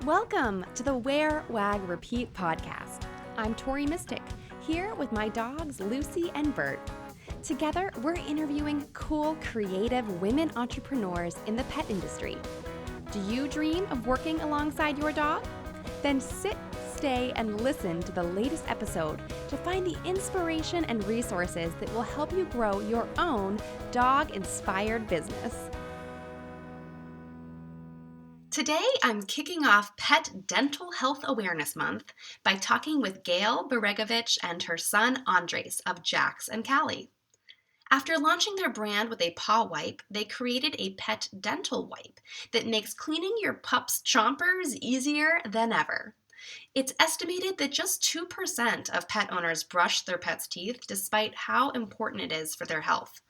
Welcome to the Wear, Wag, Repeat podcast. I'm Tori Mystic, here with my dogs Lucy and Bert. Together, we're interviewing cool, creative women entrepreneurs in the pet industry. Do you dream of working alongside your dog? Then sit, stay, and listen to the latest episode to find the inspiration and resources that will help you grow your own dog-inspired business. Today, I'm kicking off Pet Dental Health Awareness Month by talking with Gail Beregovich and her son Andres of Jax and Cali. After launching their brand with a paw wipe, they created a pet dental wipe that makes cleaning your pup's chompers easier than ever. It's estimated that just 2% of pet owners brush their pets' teeth, despite how important it is for their health.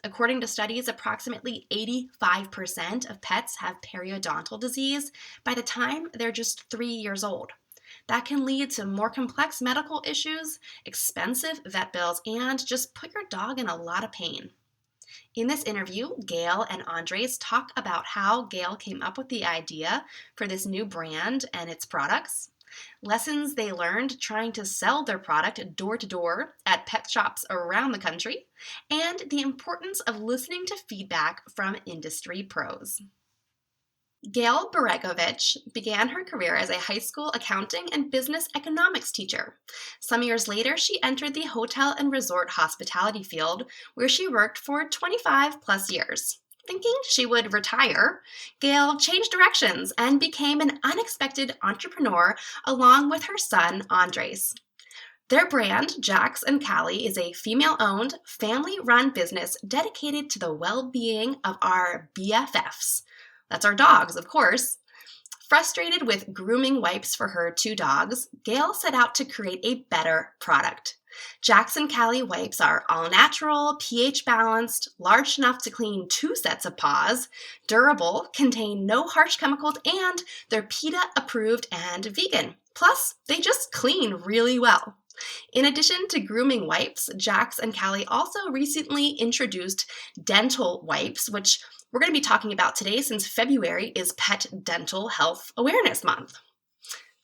According to studies, approximately 85% of pets have periodontal disease by the time they're just 3 years old. That can lead to more complex medical issues, expensive vet bills, and just put your dog in a lot of pain. In this interview, Gail and Andres talk about how Gail came up with the idea for this new brand and its products, lessons they learned trying to sell their product door to door at pet shops around the country, and the importance of listening to feedback from industry pros. Gail Beregovich began her career as a high school accounting and business economics teacher. Some years later, she entered the hotel and resort hospitality field, where she worked for 25 plus years. Thinking she would retire, Gail changed directions and became an unexpected entrepreneur along with her son, Andres. Their brand, Jax and Cali, is a female-owned, family-run business dedicated to the well-being of our BFFs. That's our dogs, of course. Frustrated with grooming wipes for her 2 dogs, Gail set out to create a better product. Jax and Cali wipes are all-natural, pH-balanced, large enough to clean 2 sets of paws, durable, contain no harsh chemicals, and they're PETA-approved and vegan. Plus, they just clean really well. In addition to grooming wipes, Jax and Cali also recently introduced dental wipes, which we're going to be talking about today since February is Pet Dental Health Awareness Month.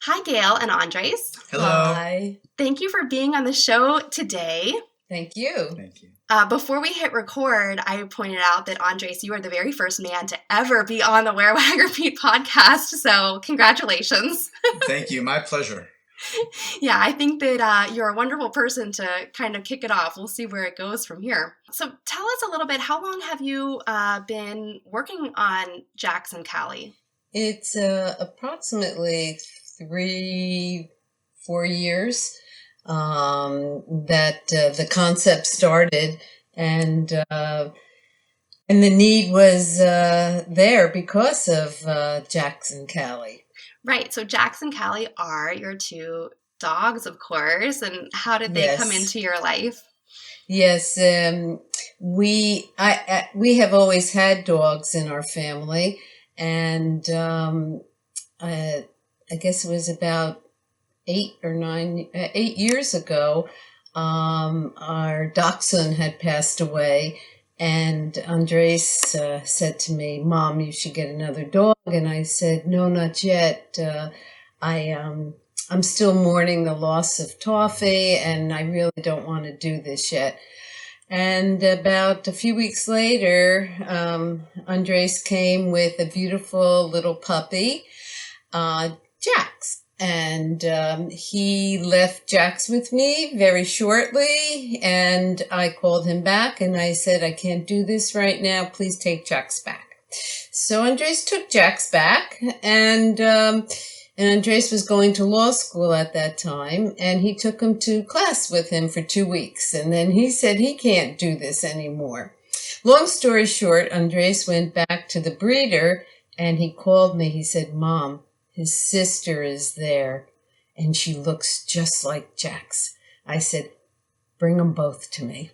Hi, Gail and Andres. Hello. Hi. Thank you for being on the show today. Thank you. Thank you. Before we hit record, I pointed out that, Andres, you are the very first man to ever be on the Wear, Wag, Repeat podcast, so congratulations. Thank you. My pleasure. Yeah, I think that you're a wonderful person to kind of kick it off. We'll see where it goes from here. So tell us a little bit, how long have you been working on Jax and Cali? It's approximately 3-4 years that the concept started, and the need was there because of Jax and Cali. Right. So Jax and Cali are your 2 dogs, of course. And how did they come into your life? Yes, we have always had dogs in our family, and I guess it was about 8 years ago. Our dachshund had passed away, and Andres said to me, "Mom, you should get another dog." And I said, "No, not yet. I'm still mourning the loss of Toffee, and I really don't want to do this yet." And about a few weeks later, Andres came with a beautiful little puppy, Jax. And he left Jax with me very shortly, and I called him back and I said, "I can't do this right now. Please take Jax back." So Andres took Jax back, and Andres was going to law school at that time, and he took him to class with him for 2 weeks, and then he said he can't do this anymore. Long story short, Andres went back to the breeder, and he called me. He said, "Mom, his sister is there, and she looks just like Jax." I said, "Bring them both to me."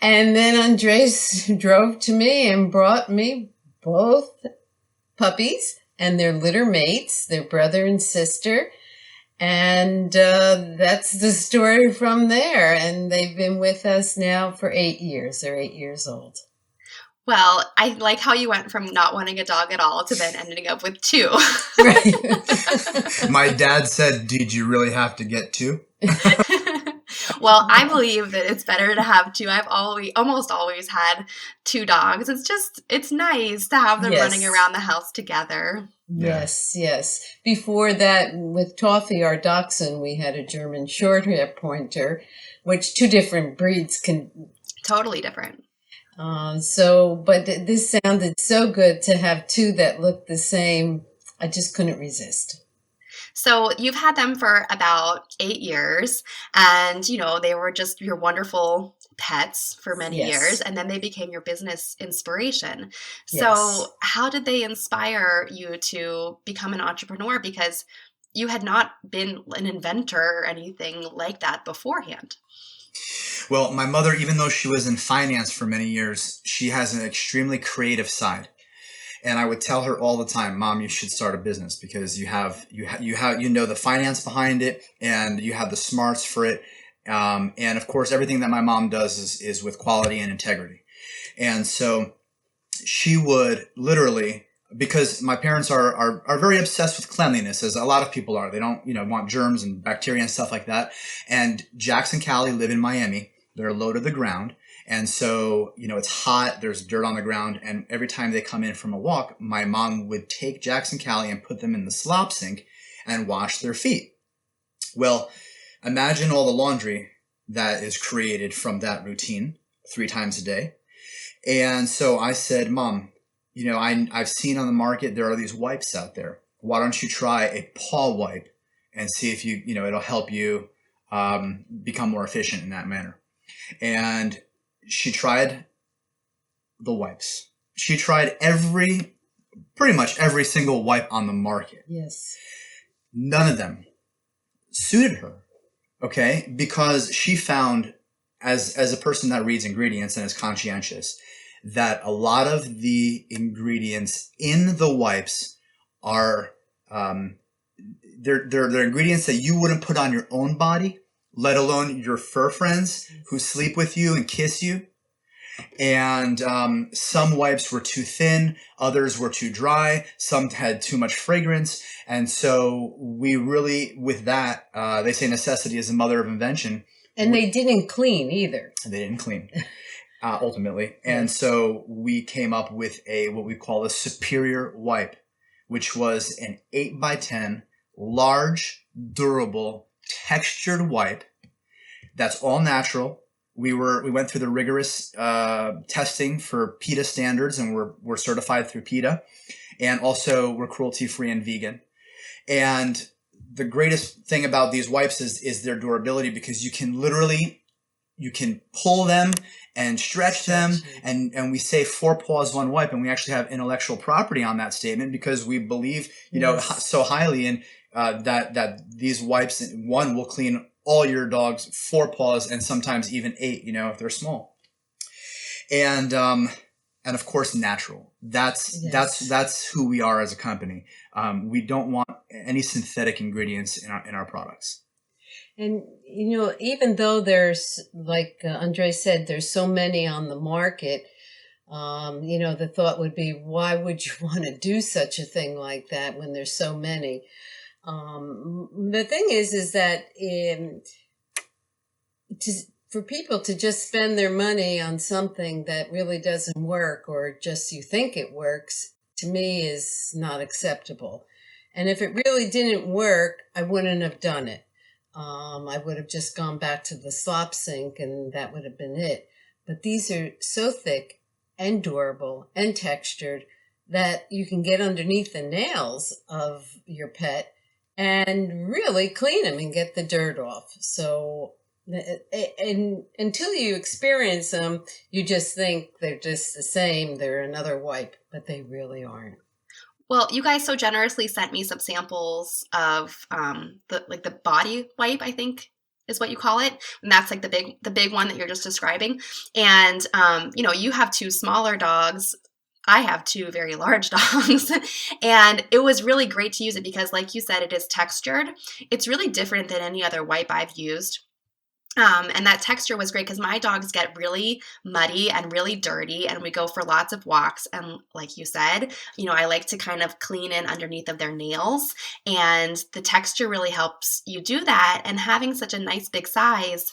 And then Andres drove to me and brought me both puppies and their litter mates, their brother and sister. And that's the story from there. And they've been with us now for 8 years. They're 8 years old. Well, I like how you went from not wanting a dog at all to then ending up with two. Right. My dad said, "Did you really have to get two?" Well, I believe that it's better to have two. I've almost always had two dogs. It's nice to have them running Yes. around the house together. Yeah. Yes, yes. Before that, with Toffee, our dachshund, we had a German Shorthair Pointer, which two different breeds can. Totally different. But this sounded so good to have two that looked the same. I just couldn't resist. So you've had them for about 8 years, and they were just your wonderful pets for many Yes. years, and then they became your business inspiration. Yes. So how did they inspire you to become an entrepreneur? Because you had not been an inventor or anything like that beforehand. Well, my mother, even though she was in finance for many years, she has an extremely creative side. And I would tell her all the time, "Mom, you should start a business because you know the finance behind it, and you have the smarts for it, and of course everything that my mom does is with quality and integrity." And so she would literally, because my parents are very obsessed with cleanliness, as a lot of people are. They don't want germs and bacteria and stuff like that. And Jax and Cali live in Miami. They're low to the ground. And so, it's hot, there's dirt on the ground, and every time they come in from a walk, my mom would take Jax and Callie and put them in the slop sink and wash their feet. Well, imagine all the laundry that is created from that routine 3 times a day. And so I said, "Mom, I've seen on the market there are these wipes out there. Why don't you try a paw wipe and see if it'll help you become more efficient in that manner." And she tried the wipes. She tried pretty much every single wipe on the market. Yes. None of them suited her, okay? Because she found, as a person that reads ingredients and is conscientious, that a lot of the ingredients in the wipes are, they're ingredients that you wouldn't put on your own body, let alone your fur friends who sleep with you and kiss you. And some wipes were too thin, others were too dry, some had too much fragrance. And so we really, with that, they say necessity is the mother of invention. And they didn't clean either. They didn't clean, ultimately. And so we came up with what we call a superior wipe, which was an 8x10, large, durable, textured wipe that's all natural. We went through the rigorous testing for PETA standards, and we're certified through PETA, and also we're cruelty-free and vegan. And the greatest thing about these wipes is their durability, because you can pull them and stretch them, and we say 4 paws, 1 wipe, and we actually have intellectual property on that statement because we believe so highly in that these wipes, one will clean all your dog's 4 paws and sometimes even 8, if they're small. And of course, natural. That's who we are as a company. We don't want any synthetic ingredients in our products. And, even though there's, like Andre said, there's so many on the market, the thought would be, why would you want to do such a thing like that when there's so many? The thing is that for people to just spend their money on something that really doesn't work, or just you think it works, to me is not acceptable. And if it really didn't work, I wouldn't have done it. I would have just gone back to the slop sink and that would have been it. But these are so thick and durable and textured that you can get underneath the nails of your pet and really clean them and get the dirt off. So, and until you experience them, you just think they're just the same. They're another wipe, but they really aren't. Well, you guys so generously sent me some samples of the body wipe, I think is what you call it. And that's like the big one that you're just describing. And you have 2 smaller dogs. I have 2 very large dogs. And it was really great to use it because, like you said, it is textured. It's really different than any other wipe I've used. And that texture was great because my dogs get really muddy and really dirty, and we go for lots of walks. And like you said, I like to kind of clean in underneath of their nails, and the texture really helps you do that. And having such a nice big size,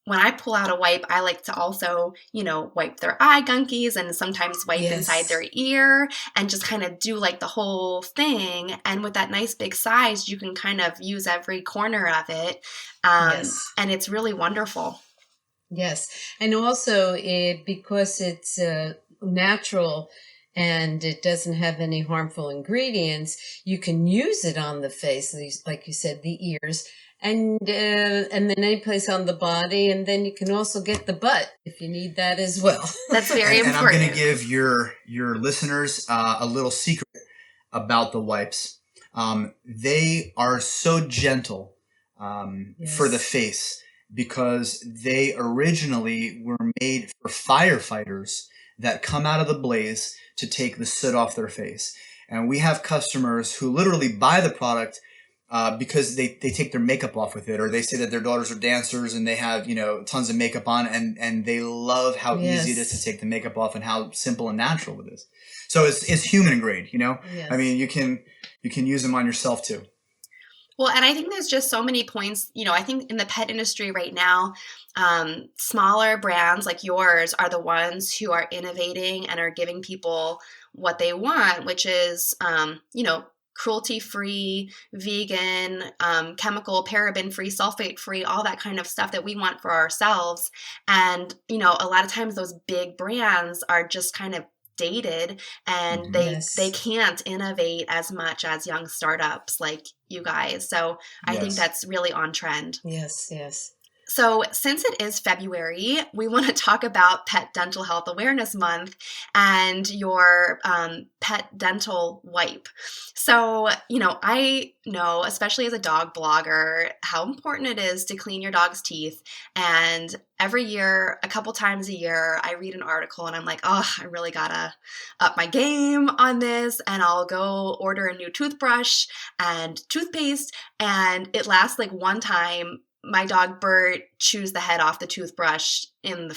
when I pull out a wipe, I like to also, wipe their eye gunkies and sometimes wipe inside their Yes. ear and just kind of do like the whole thing. And with that nice big size, you can kind of use every corner of it. Yes. And it's really wonderful. Yes. And also because it's natural and it doesn't have any harmful ingredients, you can use it on the face, like you said, the ears, and then any place on the body, and then you can also get the butt if you need that as well. That's very And I'm going to important. give your listeners a little secret about the wipes. They are so gentle for the Yes. face because they originally were made for firefighters that come out of the blaze to take the soot off their face. And we have customers who literally buy the product because they take their makeup off with it, or they say that their daughters are dancers and they have, tons of makeup on, and they love how easy it is to Yes. take the makeup off and how simple and natural it is. So it's human grade, I mean, Yes. you can use them on yourself too. Well, and I think there's just so many points. I think in the pet industry right now, smaller brands like yours are the ones who are innovating and are giving people what they want, which is, cruelty free, vegan, chemical, paraben free, sulfate free, all that kind of stuff that we want for ourselves. And, a lot of times those big brands are just kind of dated, and Hmm. they Yes. can't innovate as much as young startups like you guys. So I think Yes. that's really on trend. Yes. Yes. So, since it is February, we want to talk about Pet Dental Health Awareness Month and your pet dental wipe. So, I know, especially as a dog blogger, how important it is to clean your dog's teeth. And every year, a couple times a year, I read an article and I'm like, oh, I really gotta up my game on this. And I'll go order a new toothbrush and toothpaste. And it lasts like one time. My dog Bert chews the head off the toothbrush in the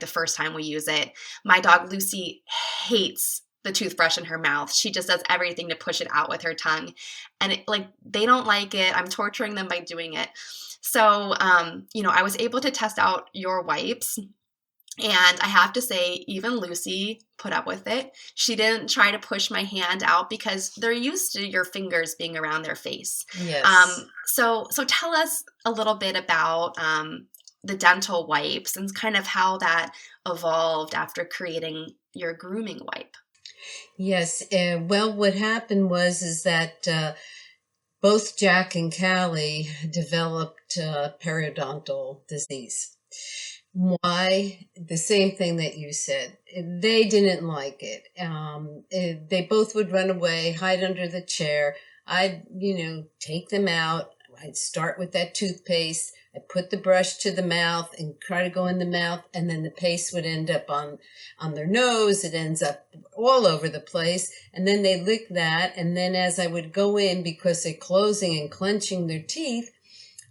first time we use it. My dog Lucy hates the toothbrush in her mouth. She just does everything to push it out with her tongue, and they don't like it. I'm torturing them by doing it. So, I was able to test out your wipes, and I have to say, even Lucy put up with it. She didn't try to push my hand out because they're used to your fingers being around their face. Yes. So tell us a little bit about the dental wipes and kind of how that evolved after creating your grooming wipe. Yes. Well, what happened was is that both Jack and Callie developed periodontal disease. Why? The same thing that you said. They didn't like it. They both would run away, hide under the chair. I'd, take them out. I'd start with that toothpaste. I'd put the brush to the mouth and try to go in the mouth, and then the paste would end up on their nose. It ends up all over the place. And then they lick that. And then as I would go in, because they're closing and clenching their teeth,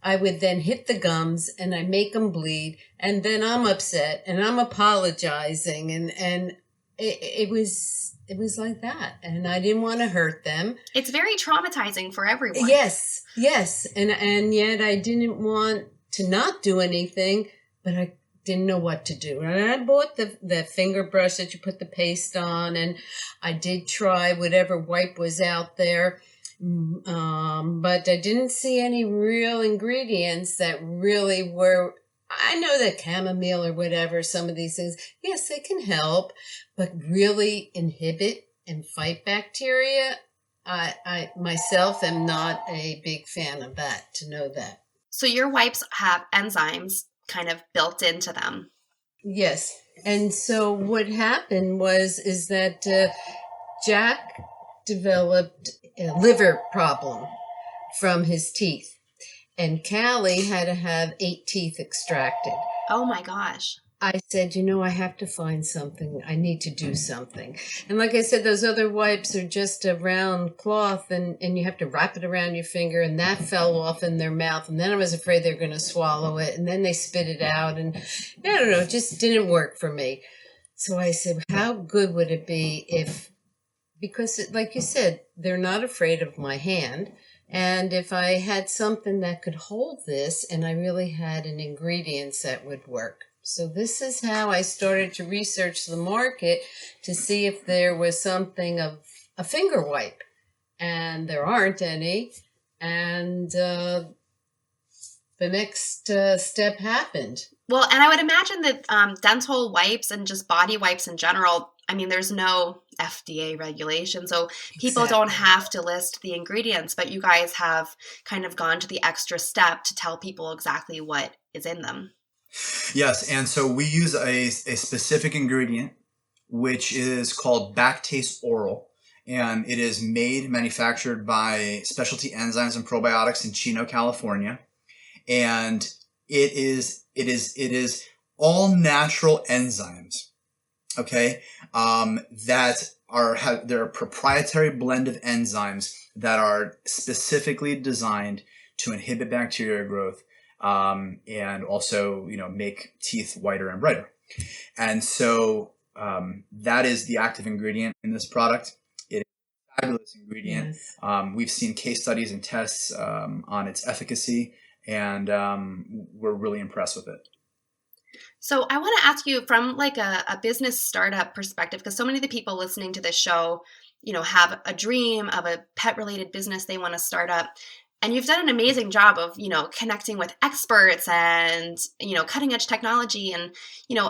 I would then hit the gums and I make them bleed, and then I'm upset and I'm apologizing, and it was like that, and I didn't want to hurt them. It's very traumatizing for everyone. Yes, yes, and yet I didn't want to not do anything, but I didn't know what to do. And I bought the finger brush that you put the paste on, and I did try whatever wipe was out there. But I didn't see any real ingredients that really were. I know that chamomile or whatever, some of these things, yes, they can help, but really inhibit and fight bacteria. I myself am not a big fan of that, to know that. So your wipes have enzymes kind of built into them. Yes. And so what happened is that Jack developed a liver problem from his teeth, and Callie had to have 8 teeth extracted. Oh my gosh. I said, I have to find something. I need to do something. And like I said, those other wipes are just a round cloth and you have to wrap it around your finger, and that fell off in their mouth. And then I was afraid they were going to swallow it, and then they spit it out. And I don't know, it just didn't work for me. So I said, how good would it be if, because like you said, they're not afraid of my hand. And if I had something that could hold this and I really had an ingredients that would work. So this is how I started to research the market to see if there was something of a finger wipe. And there aren't any. And the next step happened. Well, and I would imagine that dental wipes and just body wipes in general, I mean, there's no FDA regulation, so people don't have to list the ingredients, but you guys have kind of gone to the extra step to tell people exactly what is in them. Yes, and so we use a specific ingredient, which is called Bactase Oral, and it is manufactured by Specialty Enzymes and Probiotics in Chino, California, and it is all natural enzymes, okay, that they're a proprietary blend of enzymes that are specifically designed to inhibit bacterial growth. And also, make teeth whiter and brighter. And so that is the active ingredient in this product. It is a fabulous ingredient. Yes. We've seen case studies and tests on its efficacy, and we're really impressed with it. So I want to ask you from like a business startup perspective, because so many of the people listening to this show, have a dream of a pet-related business they want to start up. And you've done an amazing job of, connecting with experts and, cutting edge technology. And,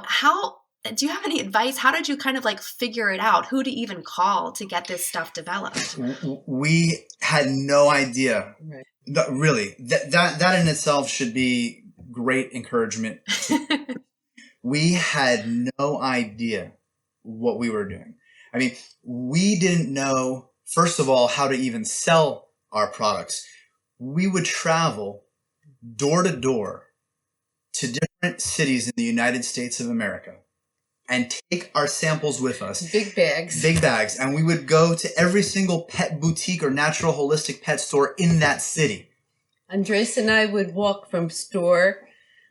how do you have any advice? How did you kind of like figure it out? Who to even call to get this stuff developed? We had no idea. Right. Really, that in itself should be great encouragement. We had no idea what we were doing. I mean, we didn't know, first of all, how to even sell our products. We would travel door to door to different cities in the United States of America and take our samples with us. Big bags. Big bags. And we would go to every single pet boutique or natural holistic pet store in that city. Andres and I would walk from store,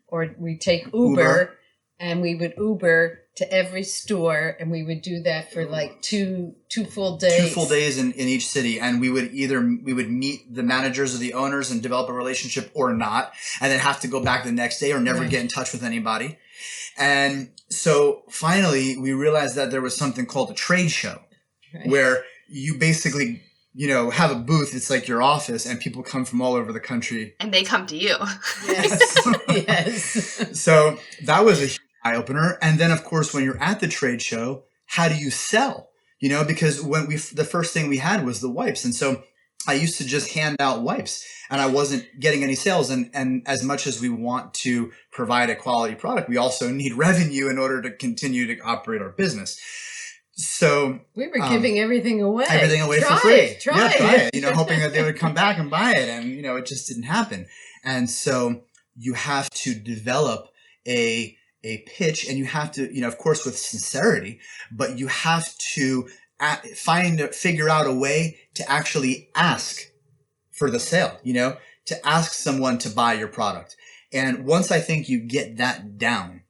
or we'd take Uber. And we would Uber to every store, and we would do that for like two full days. 2 full days in each city, and we would meet the managers or the owners and develop a relationship or not, and then have to go back the next day or never get in touch with anybody. And so finally we realized that there was something called a trade show, where you basically have a booth. It's like your office, and people come from all over the country. And they come to you. Yes. Yes. So that was a huge eye-opener. And then, of course, when you're at the trade show, how do you sell? Because the first thing we had was the wipes. And so I used to just hand out wipes, and I wasn't getting any sales. And as much as we want to provide a quality product, we also need revenue in order to continue to operate our business. So we were giving everything away. For free. Try it. Hoping that they would come back and buy it. And, it just didn't happen. And so you have to develop a pitch, and you have to, of course, with sincerity, but you have to figure out a way to actually ask for the sale, to ask someone to buy your product. And once I think you get that down,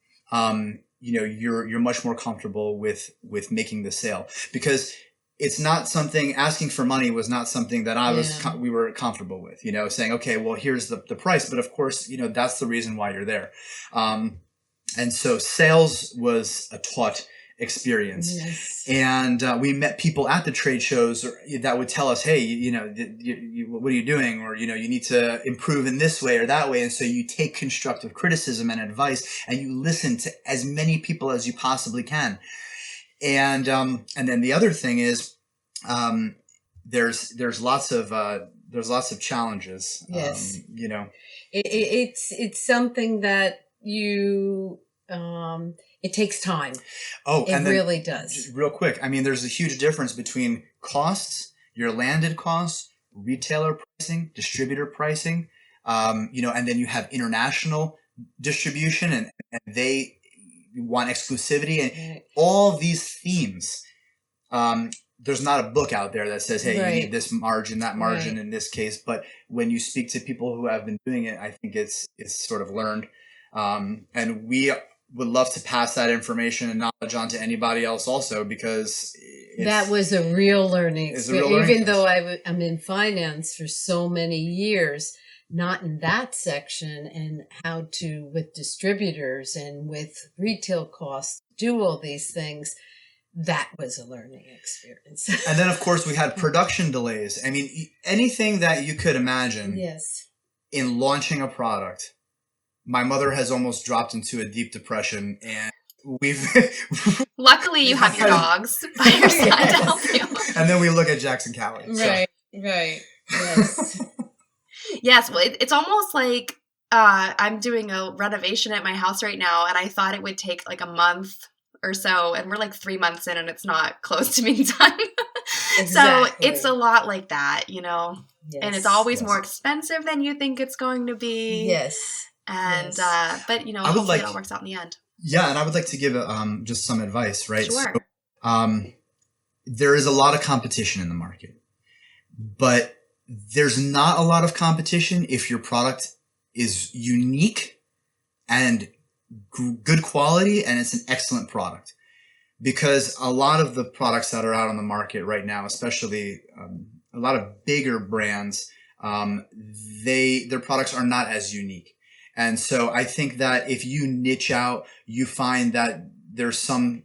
you're much more comfortable with making the sale, because it's not something, asking for money was not something that we were comfortable with, saying, okay, well, here's the price. But of course, that's the reason why you're there. And so sales was a taught experience. Yes. And we met people at the trade shows that would tell us, hey, what are you doing? Or, you need to improve in this way or that way. And so you take constructive criticism and advice, and you listen to as many people as you possibly can. And then the other thing is, there's lots of challenges. Yes. It's something that it takes time. Oh, and it really does. Real quick, I mean, there's a huge difference between costs, your landed costs, retailer pricing, distributor pricing, and then you have international distribution, and want exclusivity, and Right. all these themes. There's not a book out there that says, hey, you Right. need this margin, that margin Right. in this case. But when you speak to people who have been doing it, I think it's sort of learned. And we would love to pass that information and knowledge on to anybody else also, because That was a real learning it's a real experience. learning Even though I'm in finance for so many years, not in that section, and how to, with distributors and with retail costs, do all these things. That was a learning experience. And then, of course, we had production delays. I mean, anything that you could imagine Yes. in launching a product. My mother has almost dropped into a deep depression, and we've Luckily, you have your dogs by your side to help you. And then we look at Jackson, Cali. Right. Right. Yes. Yes, well, it's almost like I'm doing a renovation at my house right now, and I thought it would take like a month or so, and we're like 3 months in, and it's not close to being done. Exactly. So it's a lot like that, you know, Yes. and it's always Yes. more expensive than you think it's going to be. Yes. And Yes. but you know, I would hopefully like- it all works out in the end. Yeah, and I would like to give just some advice, right? Sure. So, there is a lot of competition in the market, but there's not a lot of competition if your product is unique and good quality, and it's an excellent product. Because a lot of the products that are out on the market right now, especially a lot of bigger brands, their products are not as unique. And so I think that if you niche out, you find that there's some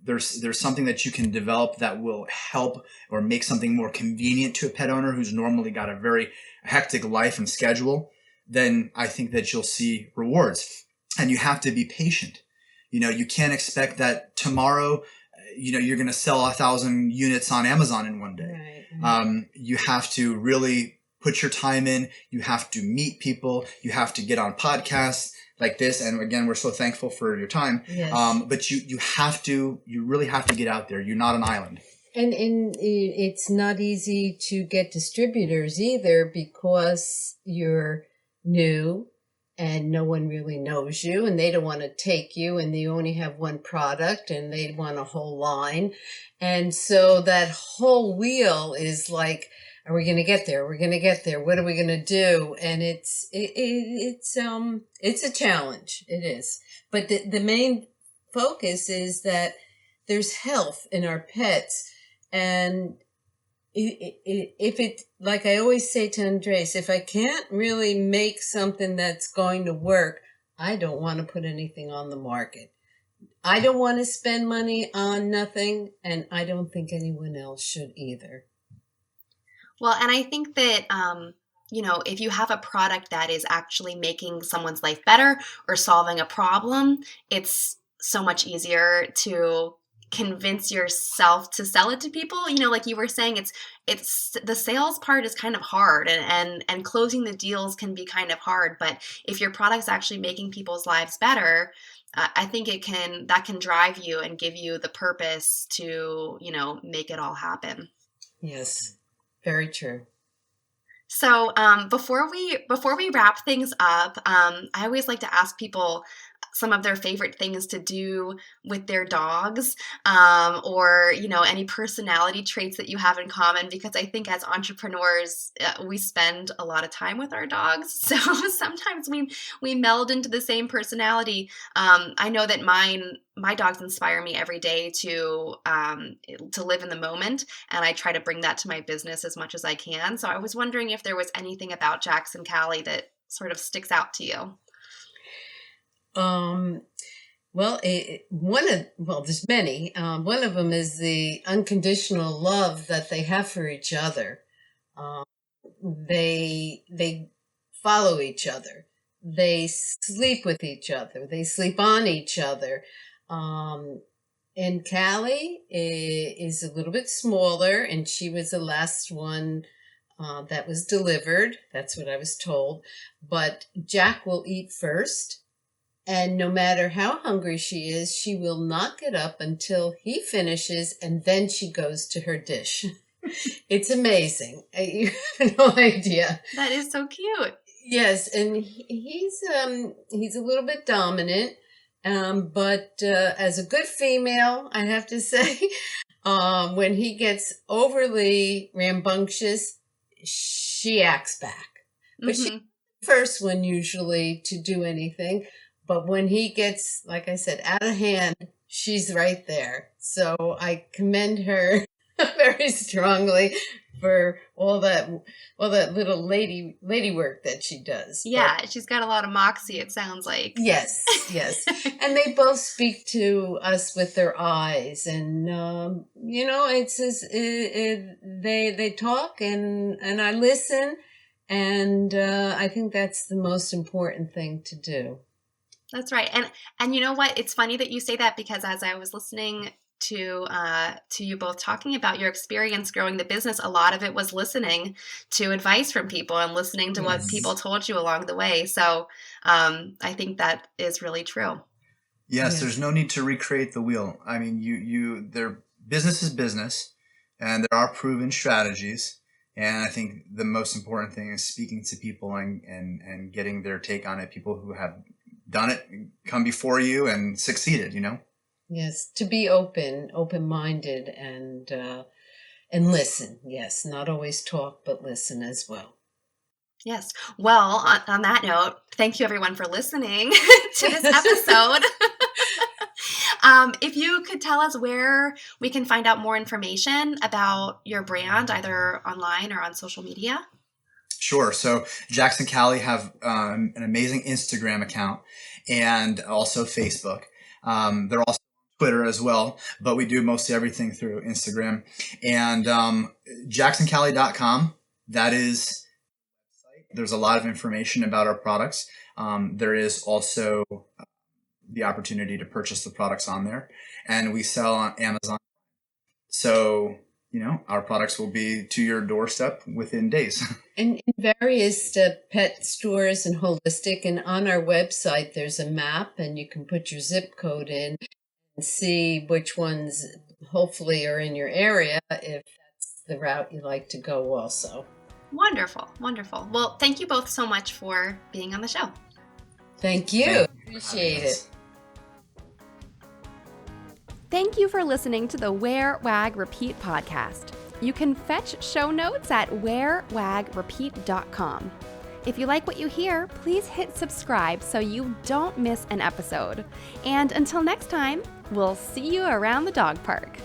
there's something that you can develop that will help or make something more convenient to a pet owner who's normally got a very hectic life and schedule, then I think that you'll see rewards. And you have to be patient. You know, you can't expect that tomorrow, you're going to sell 1,000 units on Amazon in one day. Right. You have to really put your time in. You have to meet people. You have to get on podcasts like this. And again, we're so thankful for your time. Yes. But you really have to get out there. You're not an island. And it's not easy to get distributors either, because you're new and no one really knows you, and they don't want to take you, and they only have one product and they want a whole line. And so that whole wheel is like, are we going to get there? We're going to get there. What are we going to do? And it's a challenge. It is. But the main focus is that there's health in our pets. And if it, like I always say to Andres, if I can't really make something that's going to work, I don't want to put anything on the market. I don't want to spend money on nothing, and I don't think anyone else should either. Well, and I think that, if you have a product that is actually making someone's life better or solving a problem, it's so much easier to convince yourself to sell it to people. Like you were saying, it's the sales part is kind of hard, and closing the deals can be kind of hard. But if your product's actually making people's lives better, I think that can drive you and give you the purpose to, make it all happen. Yes, very true. So before we wrap things up, I always like to ask people some of their favorite things to do with their dogs, or any personality traits that you have in common, because I think as entrepreneurs we spend a lot of time with our dogs, so sometimes we meld into the same personality. I know that my dogs inspire me every day to live in the moment, and I try to bring that to my business as much as I can. So I was wondering if there was anything about Jax and Cali that sort of sticks out to you. Well, there's many. One of them is the unconditional love that they have for each other. They follow each other. They sleep with each other. They sleep on each other. And Callie is a little bit smaller, and she was the last one that was delivered. That's what I was told. But Jack will eat first. And no matter how hungry she is, she will not get up until he finishes, and then she goes to her dish. It's amazing. You have no idea. That is so cute. Yes, and he's a little bit dominant, But as a good female, I have to say, when he gets overly rambunctious, she acts back. But she's Mm-hmm. the first one usually to do anything. But when he gets, like I said, out of hand, she's right there. So I commend her very strongly for all that little lady work that she does. Yeah, she's got a lot of moxie, it sounds like. Yes, yes. And they both speak to us with their eyes, and it's they talk, and I listen, and I think that's the most important thing to do. That's right. And you know what? It's funny that you say that, because as I was listening to you both talking about your experience growing the business, a lot of it was listening to advice from people and listening to what people told you along the way. So I think that is really true. Yes, there's no need to recreate the wheel. I mean, their business is business, and there are proven strategies. And I think the most important thing is speaking to people and getting their take on it. People who have done it, come before you and succeeded, Yes, to be open-minded, and listen. Yes, not always talk, but listen as well. Yes. Well, on that note, thank you everyone for listening to this episode. If you could tell us where we can find out more information about your brand, either online or on social media. Sure. So Jax and Cali have an amazing Instagram account and also Facebook. They're also on Twitter as well, but we do mostly everything through Instagram. And jacksoncali.com, that is, there's a lot of information about our products. There is also the opportunity to purchase the products on there, and we sell on Amazon. So, our products will be to your doorstep within days. And in various pet stores and holistic, and on our website, there's a map, and you can put your zip code in and see which ones hopefully are in your area, if that's the route you like to go also. Wonderful. Wonderful. Well, thank you both so much for being on the show. Thank you. Appreciate it. Thank you for listening to the Wear, Wag, Repeat podcast. You can fetch show notes at wearwagrepeat.com. If you like what you hear, please hit subscribe so you don't miss an episode. And until next time, we'll see you around the dog park.